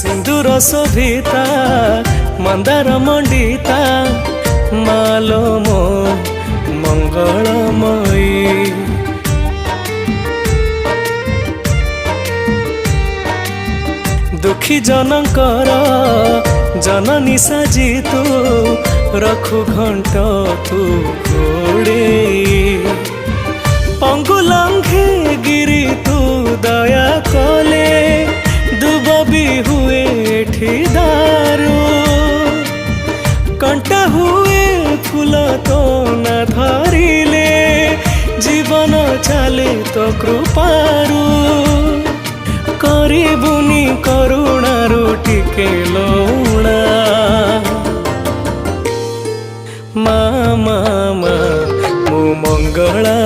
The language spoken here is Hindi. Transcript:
सिंदूर शोभिता मंदार मंडिता मालो मो मंगलमयी। दुखी जनकर जननी साजी तू रखु घंट तू घोड़े पंगु लंघे गिरी तू दया कले दुब भी हुए दारू कंटा हुए फूल तो न धरिले जीवन चले तो कृपारू करिबुनी करुणारू टिके लौणा मा मा मा मु मंगला